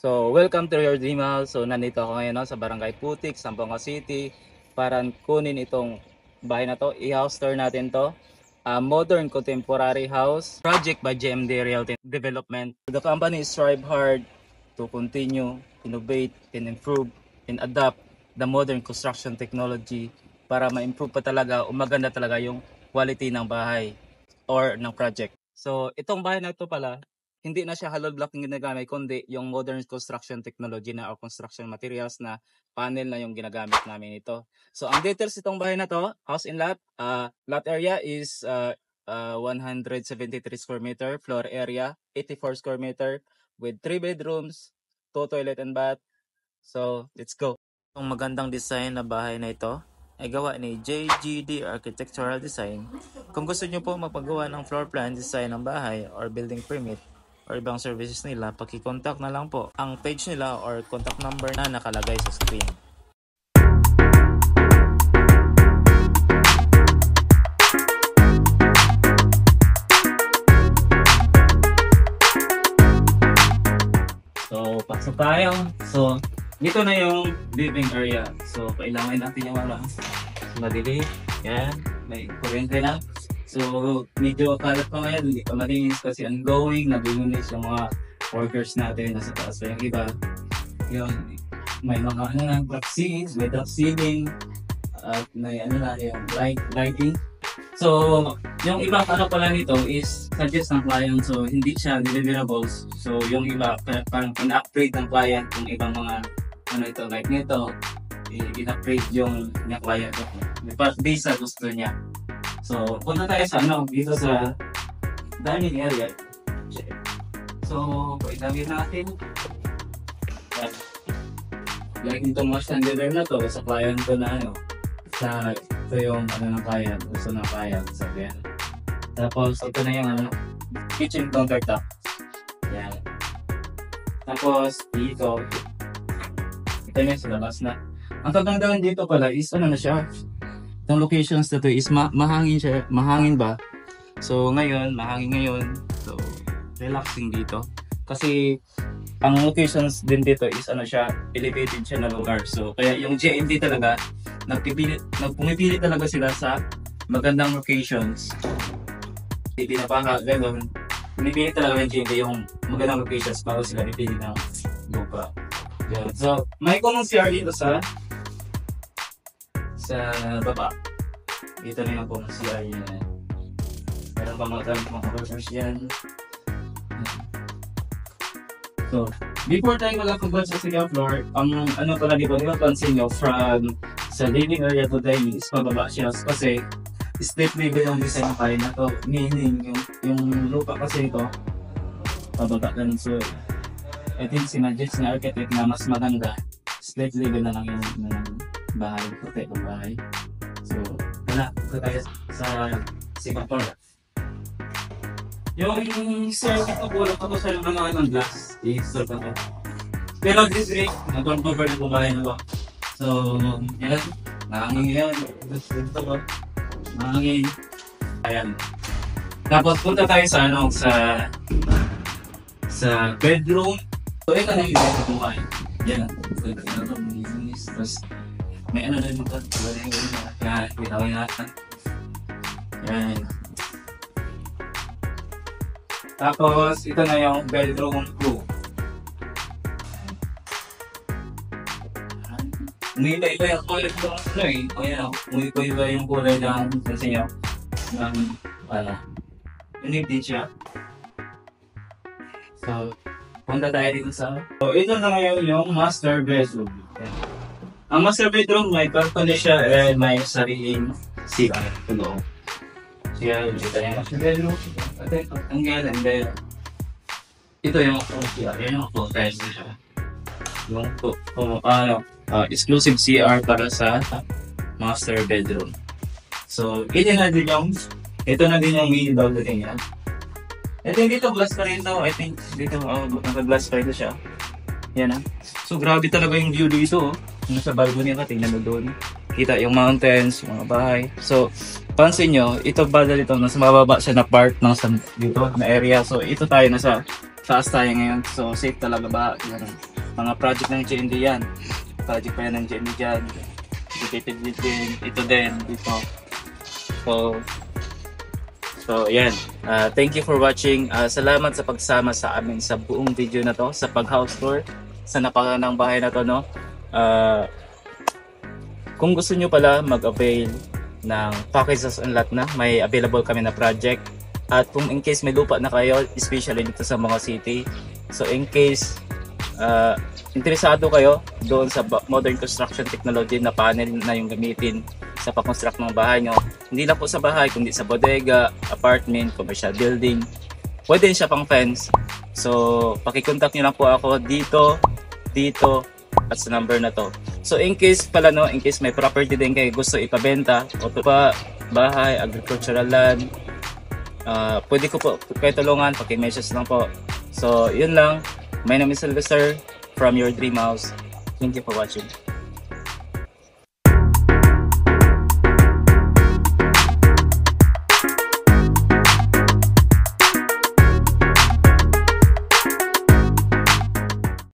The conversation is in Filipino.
So, welcome to your dream house. So, nandito ako ngayon sa Barangay Putik, Zamboanga City para kunin itong bahay na to. I-house tour natin to. Modern contemporary house project by GMD Realty Development. The company strive hard to continue, innovate, and improve, and adapt the modern construction technology para ma-improve pa talaga o maganda talaga yung quality ng bahay or ng project. So, itong bahay na ito pala, hindi na siya hollow block yung ginagamit, kundi yung modern construction technology na o construction materials na panel na yung ginagamit namin ito. So, ang details itong bahay na to, house and lot, lot area is 173 square meter, floor area 84 square meter with 3 bedrooms, 2 toilet and bath. So, let's go. Ang magandang design na bahay na ito ay gawa ni JGD Architectural Design. Kung gusto nyo po magpagawa ng floor plan design ng bahay or building permit or ibang services nila, paki-contact na lang po ang page nila or contact number na nakalagay sa screen. So, pasok tayo. So, dito na yung living area. So, kailangan natin yung madili. Yan, may kuryente na. So, medyo kalat pa ngayon, hindi pa malinis kasi ongoing, nabinunis yung mga workers natin nasa taas pa yung iba. Yun, may mga drop ceilings, may drop ceiling, at may yung lighting. So, yung ibang pala nito is suggest ng client, so hindi siya deliverables. So, yung iba, parang in-upgrade ng client yung ibang mga like nito, in-upgrade yung client based sa gusto niya. So, punta tayo sa dito sa dining area. So, pag-dami natin. Like itong mga standard na to, sa client ko na sa ito yung ng client, gusto ng client, sabi yan. Tapos, ito na yung kitchen countertop. Yan. Tapos, dito, ito na sa labas na. Ang kagandahan dito pala is na siya. Itong locations na to is mahangin siya, mahangin ba? So ngayon, mahangin ngayon. So relaxing dito. Kasi ang locations din dito is siya, elevated siya na lugar. So kaya yung GMD talaga, nagpumipili talaga sila sa magandang locations. Hindi na pa gano'n. Pinipili talaga ng GMD yung magandang locations para sila pipili ng lupa. Yeah. So may common CR dito sa baba. Dito na yung pong CR yan. Meron pa mga workers yan. So, before tayo magkakabot sa second floor, ang pala dito, di ba pansin nyo, from sa living area to dining is pababa siya. Kasi, split level yung design ng kaya na to. Meaning, yung lupa kasi ito, pababa na nun. So, I think sinuggest na architect na mas maganda, split level na lang yung bahay, protect ng bahay. So, wala. Ito tayo sa second floor. Yung circuit ko pula ko sa mga ng glass. I-install ko. Pero this week, nag-cover na bumahay na ba. So, yan. Mahangin yan. Ito ko. Mahangin. Ayan. Tapos punta tayo sa bedroom. So, ito na yung bedroom buhay. Yan. Tapos, may na dito. Yan, bitawin natin. Yan. Tapos, ito na yung bedroom 2. Umiiba-iba yung kulay ko. Umiiba yung kulay ng kasi nyo. Unique din siya. So, punta tayo dito sa... So, ito na ngayon yung master bedroom. Yan. Ang master bedroom, may balcony siya and may sariling CR. Ito. CR, dito yung master bedroom. Ang galang dahil ito yung CR. Yan yung full-size siya. Yung exclusive CR para sa master bedroom. So, ito na din yung mini balcony niya. I think dito glass pa rin to. I think dito naka-glass pa rin siya. Yan So, grabe talaga yung view dito. Nasa balcony ka, tingnan mo doon. Kita yung mountains, yung mga bahay. So, pansin nyo, ito banda dito, nasa mababa siya na part ng dito na area. So, ito tayo, nasa taas tayo ngayon. So, safe talaga ba? Yan. Mga project ng GND yan. Project pa yan ng GND dyan. Located din. Ito din. Dito. So yan. Thank you for watching. Salamat sa pagsama sa amin sa buong video na to. Sa pag-house tour. Sa napakanang bahay na to, no? Kung gusto nyo pala mag-avail ng packages and lot na, may available kami na project. At kung in case may lupa na kayo, especially dito sa mga city, so in case interesado kayo doon sa modern construction technology na panel na yung gamitin sa pag-construct ng bahay nyo, hindi na po sa bahay, kundi sa bodega, apartment, commercial building, pwede siya pang fence. So pakicontact nyo lang po ako dito at sa number na to. So in case pala, no, in case may property din kayo gusto ipabenta o pa bahay, agricultural land, pwede ko po kayo tulungan, paki-message lang po. So yun lang. My name is Sylvester from Your Dream House. Thank you for watching.